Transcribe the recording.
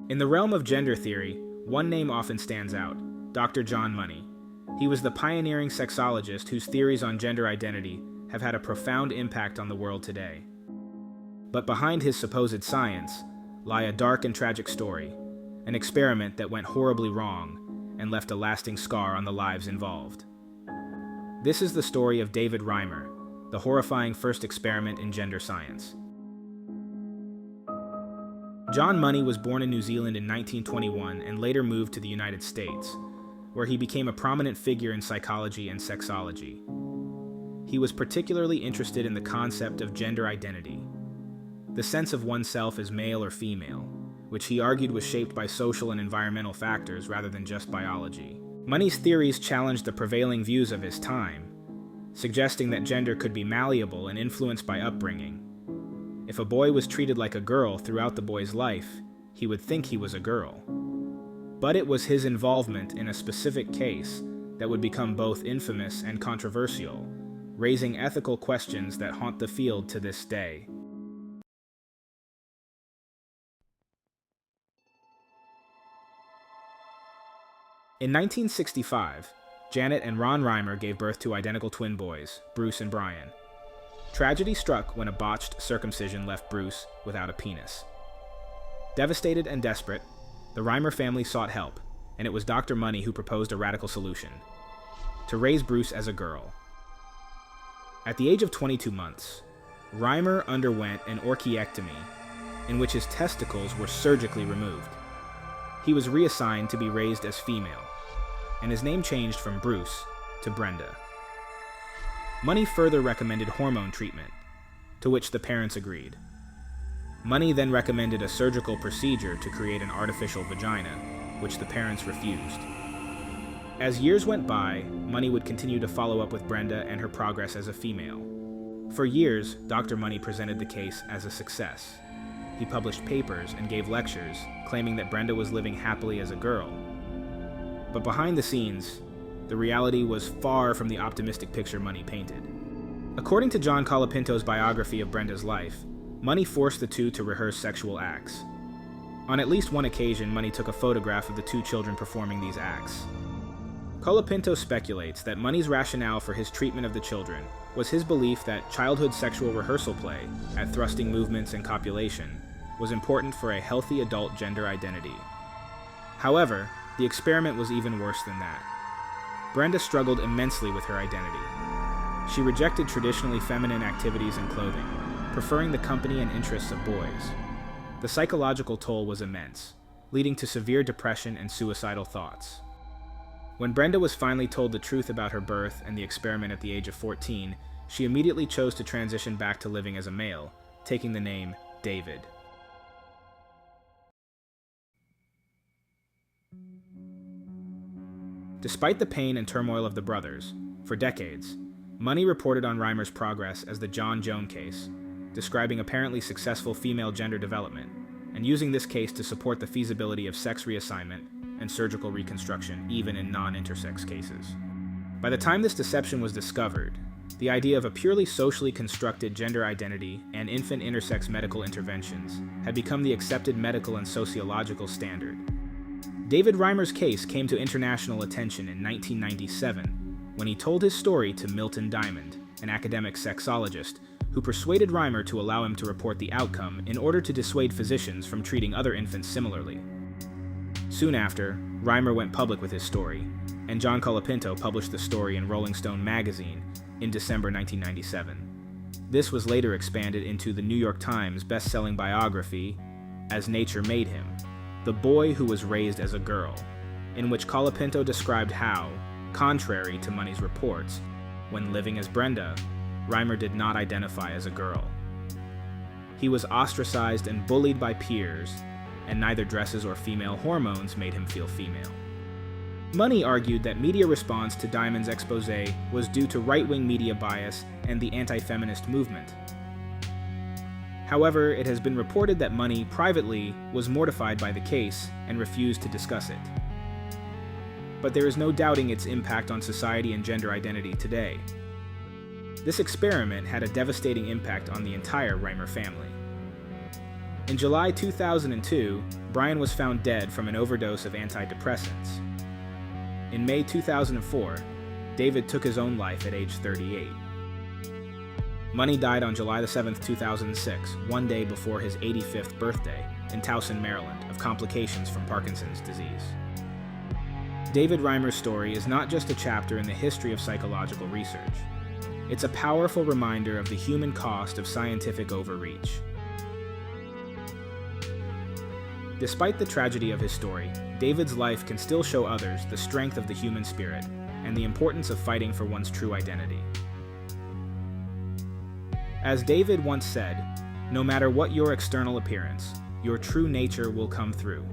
In the realm of gender theory, one name often stands out: Dr. John Money. He was the pioneering sexologist whose theories on gender identity have had a profound impact on the world today. But behind his supposed science lie a dark and tragic story, an experiment that went horribly wrong and left a lasting scar on the lives involved. This is the story of David Reimer, the horrifying first experiment in gender science. John Money was born in New Zealand in 1921 and later moved to the United States, where he became a prominent figure in psychology and sexology. He was particularly interested in the concept of gender identity, the sense of oneself as male or female, which he argued was shaped by social and environmental factors rather than just biology. Money's theories challenged the prevailing views of his time, suggesting that gender could be malleable and influenced by upbringing. If a boy was treated like a girl throughout the boy's life, he would think he was a girl. But it was his involvement in a specific case that would become both infamous and controversial, raising ethical questions that haunt the field to this day. In 1965, Janet and Ron Reimer gave birth to identical twin boys, Bruce and Brian. Tragedy struck when a botched circumcision left Bruce without a penis. Devastated and desperate, the Reimer family sought help, and it was Dr. Money who proposed a radical solution: to raise Bruce as a girl. At the age of 22 months, Reimer underwent an orchiectomy in which his testicles were surgically removed. He was reassigned to be raised as female, and his name changed from Bruce to Brenda. Money further recommended hormone treatment, to which the parents agreed. Money then recommended a surgical procedure to create an artificial vagina, which the parents refused. As years went by, Money would continue to follow up with Brenda and her progress as a female. For years, Dr. Money presented the case as a success. He published papers and gave lectures, claiming that Brenda was living happily as a girl. But behind the scenes, the reality was far from the optimistic picture Money painted. According to John Colapinto's biography of Brenda's life, Money forced the two to rehearse sexual acts. On at least one occasion, Money took a photograph of the two children performing these acts. Colapinto speculates that Money's rationale for his treatment of the children was his belief that childhood sexual rehearsal play, at thrusting movements and copulation, was important for a healthy adult gender identity. However, the experiment was even worse than that. Brenda struggled immensely with her identity. She rejected traditionally feminine activities and clothing, preferring the company and interests of boys. The psychological toll was immense, leading to severe depression and suicidal thoughts. When Brenda was finally told the truth about her birth and the experiment at the age of 14, she immediately chose to transition back to living as a male, taking the name David. Despite the pain and turmoil of the brothers, for decades, Money reported on Reimer's progress as the John Joan case, describing apparently successful female gender development, and using this case to support the feasibility of sex reassignment and surgical reconstruction even in non-intersex cases. By the time this deception was discovered, the idea of a purely socially constructed gender identity and infant intersex medical interventions had become the accepted medical and sociological standard. David Reimer's case came to international attention in 1997 when he told his story to Milton Diamond, an academic sexologist, who persuaded Reimer to allow him to report the outcome in order to dissuade physicians from treating other infants similarly. Soon after, Reimer went public with his story, and John Colapinto published the story in Rolling Stone magazine in December 1997. This was later expanded into the New York Times best-selling biography, As Nature Made Him, The Boy Who Was Raised as a Girl, in which Colapinto described how, contrary to Money's reports, when living as Brenda, Reimer did not identify as a girl. He was ostracized and bullied by peers, and neither dresses or female hormones made him feel female. Money argued that media response to Diamond's expose was due to right-wing media bias and the anti-feminist movement. However, it has been reported that Money, privately, was mortified by the case and refused to discuss it. But there is no doubting its impact on society and gender identity today. This experiment had a devastating impact on the entire Reimer family. In July 2002, Brian was found dead from an overdose of antidepressants. In May 2004, David took his own life at age 38. Money died on July 7, 2006, one day before his 85th birthday, in Towson, Maryland, of complications from Parkinson's disease. David Reimer's story is not just a chapter in the history of psychological research. It's a powerful reminder of the human cost of scientific overreach. Despite the tragedy of his story, David's life can still show others the strength of the human spirit and the importance of fighting for one's true identity. As David once said, "No matter what your external appearance, your true nature will come through."